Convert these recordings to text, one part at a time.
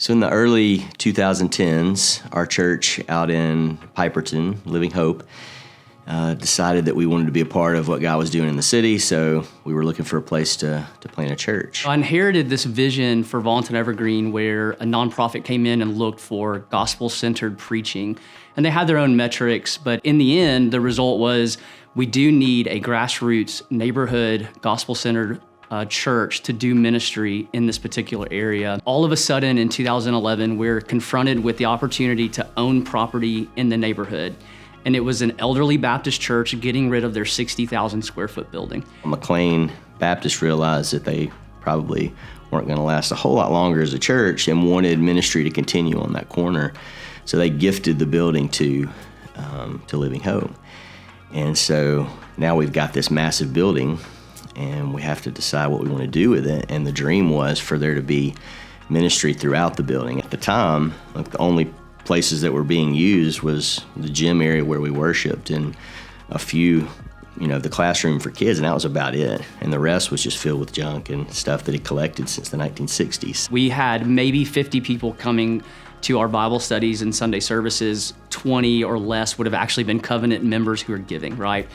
So in the early 2010s, our church out in Piperton, Living Hope, decided that we wanted to be a part of what God was doing in the city, so we were looking for a place to plant a church. I inherited this vision for Volunteer Evergreen where a nonprofit came in and looked for gospel-centered preaching. And they had their own metrics, but in the end, the result was we do need a grassroots, neighborhood, gospel-centered church to do ministry in this particular area. All of a sudden in 2011, we're confronted with the opportunity to own property in the neighborhood. And it was an elderly Baptist church getting rid of their 60,000 square foot building. McLean Baptist realized that they probably weren't going to last a whole lot longer as a church and wanted ministry to continue on that corner. So they gifted the building to Living Hope. And so now we've got this massive building and we have to decide what we want to do with it. And the dream was for there to be ministry throughout the building. At the time, like the only places that were being used was the gym area where we worshiped and a few, the classroom for kids, and that was about it. And the rest was just filled with junk and stuff that he collected since the 1960s. We had maybe 50 people coming to our Bible studies and Sunday services. 20 or less would have actually been covenant members who are giving, right?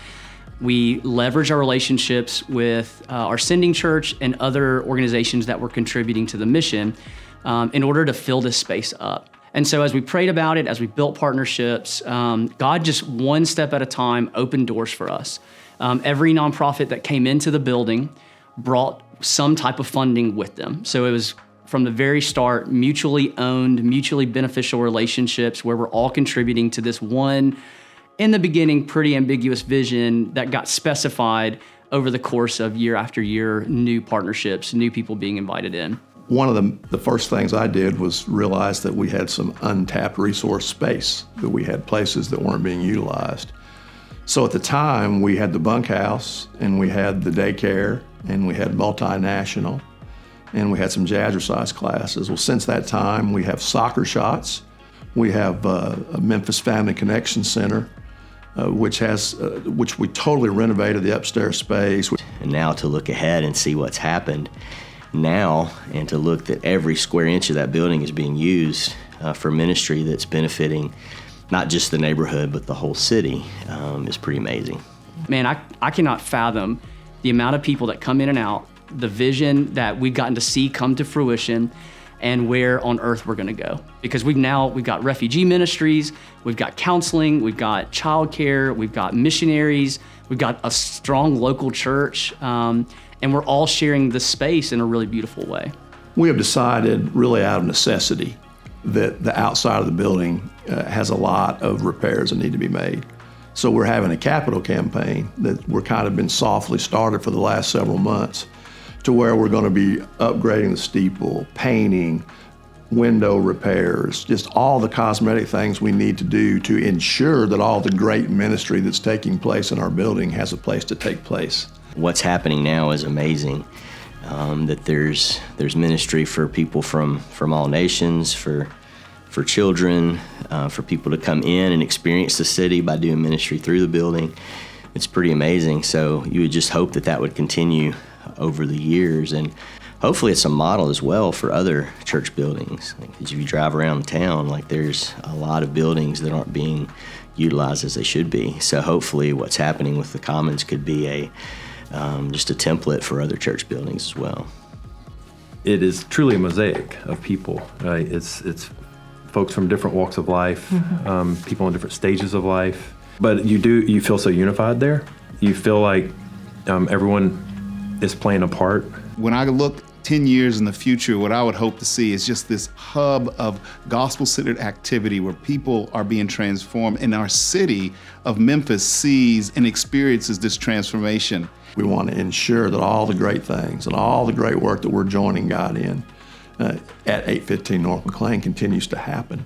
We leveraged our relationships with our sending church and other organizations that were contributing to the mission in order to fill this space up. And so as we prayed about it, as we built partnerships, God just one step at a time opened doors for us. Every nonprofit that came into the building brought some type of funding with them. So it was from the very start, mutually owned, mutually beneficial relationships where we're all contributing to this one, in the beginning, pretty ambiguous vision that got specified over the course of year after year, new partnerships, new people being invited in. One of the first things I did was realize that we had some untapped resource space, that we had places that weren't being utilized. So at the time, we had the bunkhouse, and we had the daycare, and we had multinational, and we had some jazzercise classes. Well, since that time, we have soccer shots. We have a Memphis Family Connection Center, which we totally renovated the upstairs space. And now to look ahead and see what's happened now, and to look that every square inch of that building is being used for ministry that's benefiting not just the neighborhood, but the whole city, is pretty amazing. Man, I cannot fathom the amount of people that come in and out, the vision that we've gotten to see come to fruition, and where on earth we're gonna go. Because we've got refugee ministries, we've got counseling, we've got childcare, we've got missionaries, we've got a strong local church, and we're all sharing the space in a really beautiful way. We have decided, really out of necessity, that the outside of the building has a lot of repairs that need to be made. So we're having a capital campaign that we're kind of been softly started for the last several months, to where we're going to be upgrading the steeple, painting, window repairs, just all the cosmetic things we need to do to ensure that all the great ministry that's taking place in our building has a place to take place. What's happening now is amazing. That there's ministry for people from all nations, for children, for people to come in and experience the city by doing ministry through the building. It's pretty amazing. So you would just hope that would continue over the years, and hopefully it's a model as well for other church buildings. If you drive around town, there's a lot of buildings that aren't being utilized as they should be. So hopefully what's happening with the Commons could be just a template for other church buildings as well. It is truly a mosaic of people, right? It's folks from different walks of life, people in different stages of life. But you feel so unified there. You feel like everyone is playing a part. When I look 10 years in the future, what I would hope to see is just this hub of gospel-centered activity where people are being transformed, and our city of Memphis sees and experiences this transformation. We want to ensure that all the great things and all the great work that we're joining God in at 815 North McLean continues to happen.